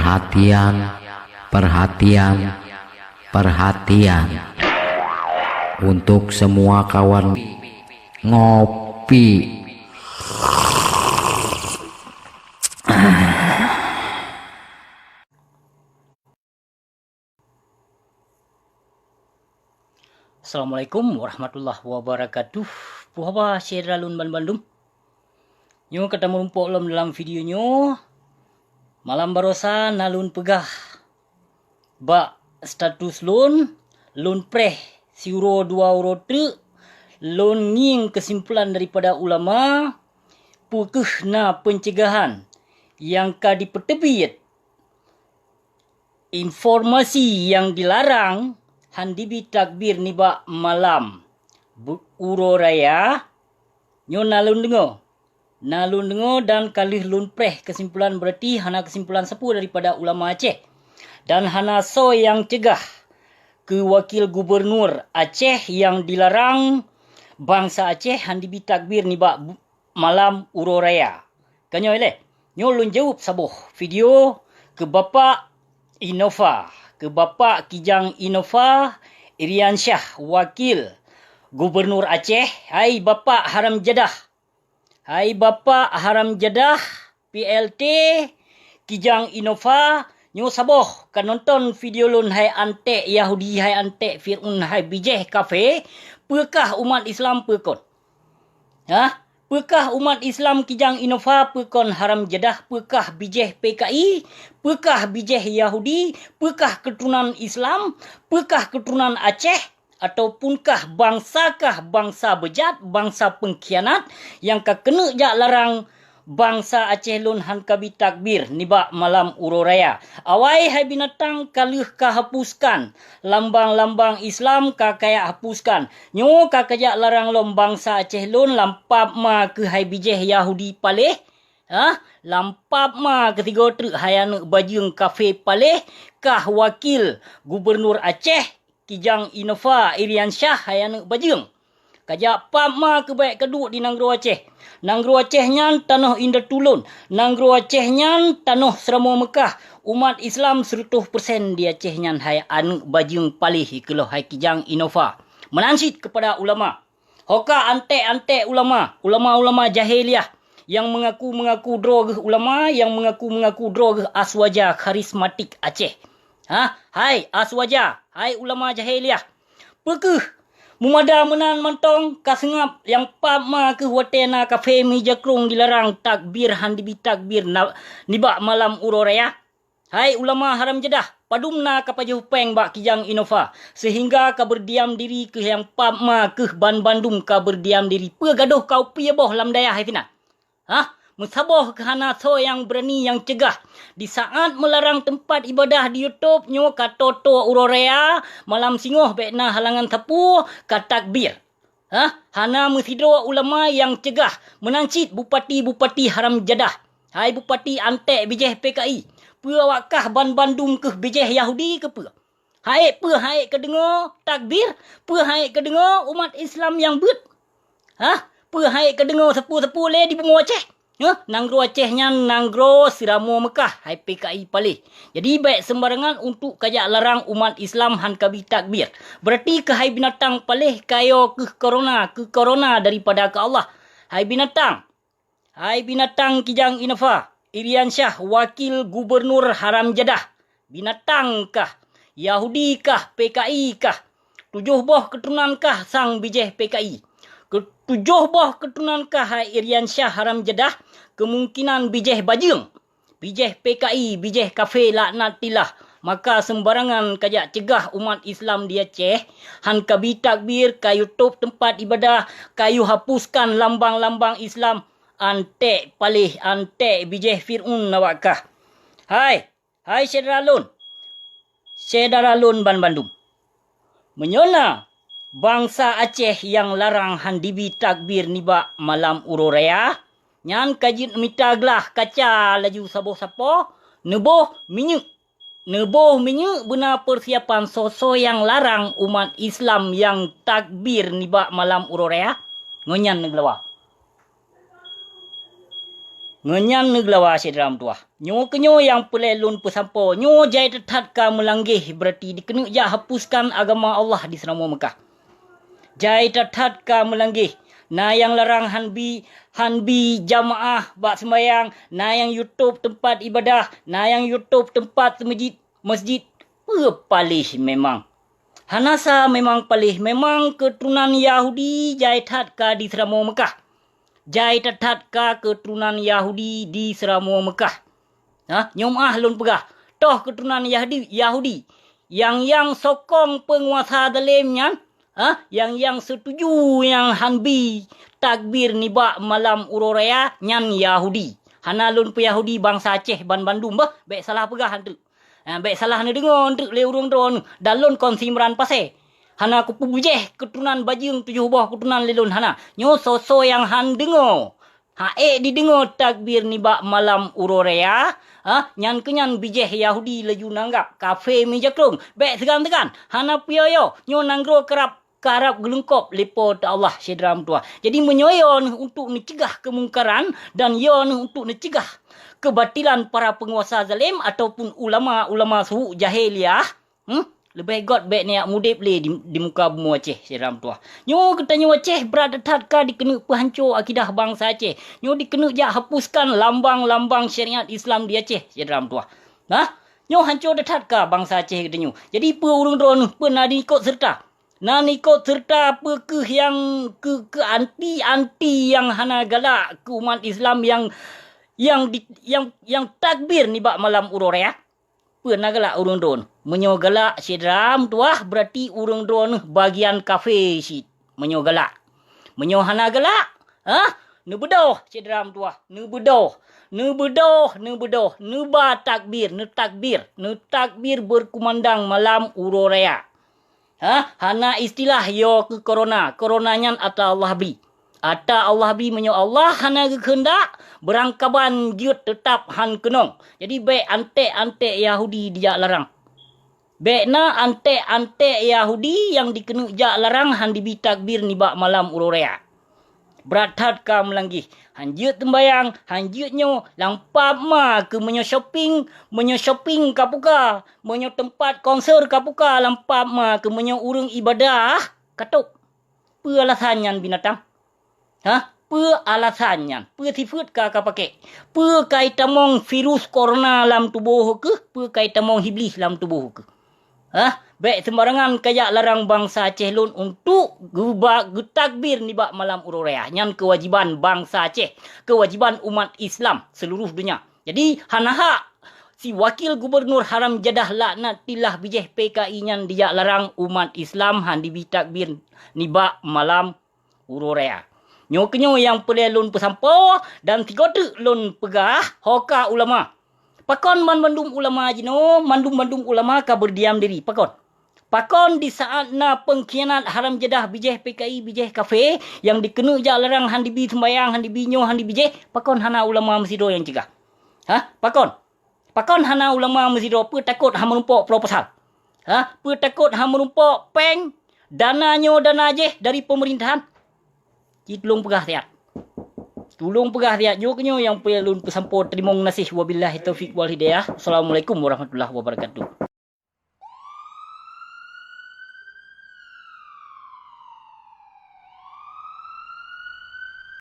Perhatian, perhatian, perhatian untuk semua kawan ngopi. Assalamualaikum warahmatullahi wabarakatuh. Puhaba Syedralun Bandung. Nyo ketemu rumpuk lom dalam videonyo. Malam barosa nalun pegah. Ba status loan preh siuro 2 euro te loan nging kesimpulan daripada ulama pukeh na pencegahan yang ka dipertebit informasi yang dilarang handibi takbir niba malam uro raya nyo nalun dengo dan kalih lun preh kesimpulan berarti hana kesimpulan sepu daripada ulama Aceh dan hana so yang cegah ke wakil gubernur Aceh yang dilarang bangsa Aceh handibi takbir niba malam uro raya kanyo ile nyo lun jawab sabuh video ke Bapak Innova ke Bapak Kijang Innova Irian Syah wakil gubernur Aceh. Hai Bapak Haram Jadah, hai Bapak Haram Jadah PLT Kijang Innova nyo saboh kan nonton video lun hai ante Yahudi hai ante Fir'un hai bijeh kafe pekah umat Islam pekon pekah umat Islam Kijang Innova pekon Haram Jadah pekah bijeh PKI pekah bijeh Yahudi pekah keturunan Islam pekah keturunan Aceh ataupunkah bangsa bejat bangsa pengkhianat yang ka kena jak larang bangsa Aceh lun han kabi takbir niba malam uro raya. Awai hai binatang kalih ka hapuskan lambang-lambang Islam ka kaya hapuskan. Nyo ka kajak larang lom bangsa Aceh lun lampap ma ke hai bijeh Yahudi paleh. Lampap ma ketiga truk hai anak bajung kafe paleh kah wakil gubernur Aceh Kijang Innova Irian Syah hai anak bajung. Kajak pap ma ke baik keduk di Nanggro Aceh. Nanggro Aceh nyan tanah Indah Tulun. Nanggro Aceh nyan tanah Seramo Mekah. Umat Islam 100% di Aceh nyan hai anak bajung palih ikelah hai Kijang Innova. Menansit kepada ulama. Hoka ante-ante ulama jahiliah yang mengaku-mengaku drogh ulama, yang mengaku-mengaku drogh aswaja karismatik Aceh. Hai aswaja, hai ulama jahiliah. Pekeh mumada menan mentong kasengap yang pama ke watena kafe meja krung dilarang takbir handibi takbir niba malam uro raya. Hai ulama Haram Jadah, padumna kapaju peng bak Kijang Innova sehingga ka berdiam diri ke yang pama ke Bandung ka berdiam diri pegaduh kau pi boh lam daya hai tina. Musaboh ke hana so yang berani yang cegah di saat melarang tempat ibadah di YouTube nyo ka toto urorea malam singoh bekna halangan tepu ka takbir. Hana musido ulama yang cegah menancit bupati Haram Jadah. Hai bupati ante bijeh PKI. Pe awakah Bandung ke bijeh Yahudi ke pe? Hai ke dengar takbir, pe hai ke dengar umat Islam yang bet. Pe hai ke dengar sepu-sepu le di Bumi Aceh. Nanggro Aceh nyan Nanggro Seramo Mekah hai PKI palih. Jadi baik sembarangan untuk kajak larang umat Islam han kabi takbir. Berarti ke hai binatang palih kayo ke corona daripada ke Allah. Hai binatang Kijang Innova Irian Syah wakil gubernur Haram Jadah. Binatang kah? Yahudi kah? PKI kah? 7 boh keturunan kah sang bijeh PKI? 7 boh keturunan kah hai Irian Syah Haram Jadah? Kemungkinan bijeh bajung, bijeh PKI, bijeh kafe laknatillah. Maka sembarangan kajak cegah umat Islam di Aceh han kabi takbir ka YouTube tempat ibadah kayu hapuskan lambang-lambang Islam ante palih ante bijeh Fir'un nawakah. Hai Syedralun Bandung. Menyona bangsa Aceh yang larang handibi takbir niba malam uro raya nyan kajit mitaglah kaca laju saboh-sapo neboh minyak benar persiapan soso yang larang umat Islam yang takbir niba malam uro raya ngonyan neglawa. Ngenyan neglawa sedram tuah. Nyo kenyo yang pelelun pesampo. Nyo jai tetat ka melanggih berarti dikena ja hapuskan agama Allah di Selama Mekah. Jai tetat ka melanggih. Na yang larang hanbi jamaah bak sembayang. Na yang YouTube tempat ibadah. Na yang YouTube tempat masjid. Palih memang. Hanasa memang palih. Memang keturunan Yahudi jai tetat ka di Selama Mekah. Jai tetat ka keturunan Yahudi di Selama Mekah. Nyom lun pegah. Toh keturunan Yahudi. Yang sokong penguasa zalim nyan. Yang setuju yang hanbi takbir nibak malam uroraya nyan Yahudi. Hana lun pe Yahudi bangsa Aceh ban Bandung bah. Baik salah pegah hantu. Baik salah ni dengar hantu le urung dron. Dalun kon simran pasai. Hana ku pujeh keturunan bajing 7 buah keturunan lelun hana. Nyo soso yang han dengo. Didengo takbir nibak malam urorea. Nyan kenyan bijeh Yahudi laju nanggap. Kafe mijakrung. Bek tegan-tegan. Hana piyoyo. Nyo nanggro karap gelungkop lepo ta Allah syedram tua. Jadi menyoyon untuk mencegah kemungkaran. Dan yon untuk mencegah kebatilan para penguasa zalim. Ataupun ulama-ulama suhu jahiliah. Lebih god baik ni mudip le di muka bumi Aceh seram tuah. Nyo katanya Aceh berat detat ka dikena penghancur akidah bangsa Aceh. Nyo dikena ja hapuskan lambang-lambang syariat Islam di Aceh seram tuah. Nyo hancur detat ka bangsa Aceh katanya. Jadi pe urang dron pe na ikut serta. Na ikut serta pe ke yang ke anti yang hana galak ke umat Islam yang takbir ni bak malam urorea. Pernah galak urang drone. Menyo galak sedram tuah berarti urang drone bagian kafe sit. Menyo galak. Menyo hana galak. Ne bedoh sedram tuah. Ne bedoh. Ne ba takbir. Ne takbir berkumandang malam uroraya. Hana istilah yo ke corona. Coronanya ata Allah beri. Ata Allah bi menyo Allah hana kehendak berangkaban jut tetap han kenong. Jadi baik ante Yahudi dia larang. Baik na ante Yahudi yang dikena jak larang han dibi takbir nibak malam urorea. Berathat ka melanggih. Han jut tembayang, han jutnyo lampap ma ke menyo shopping kapuka, menyo tempat konser kapuka lampap ma ke menyo urang ibadah katuk. Pe alasannya binatang. Pe alasannya. Pe sifat ka pakai. Pe kai tamong virus corona dalam tubuh ke. Pe kai tamong iblis dalam tubuh ke. Baik sembarangan kayak larang bangsa Aceh lun untuk takbir ni bak malam urorea. Nyan kewajiban bangsa Aceh. Kewajiban umat Islam seluruh dunia. Jadi hanaha si wakil gubernur Haram Jadah laknatillah bijeh PKI nyan dia larang umat Islam han dibi takbir ni bak malam urorea. Nyo yang pelai lun pesampo dan 3 tek lun pegah hoka ulama. Pakon mandum ulama jino, mandum ulama ka berdiam diri. Pakon di saat na pengkhianat Haram Jadah bijeh PKI bijeh kafe yang dikena jak larang han dibi sembayang, han dibi nyo, han dibi bijeh, pakon hana ulama mesido yang cegah. Pakon hana ulama mesido pe takut ha menumpuk proposal. Pe takut ha menumpuk peng dana je dari pemerintahan. Tolong pegah tiap. Nyo yang pelun pesampo terima nasih wabillahi taufik wal hidayah. Assalamualaikum warahmatullahi wabarakatuh.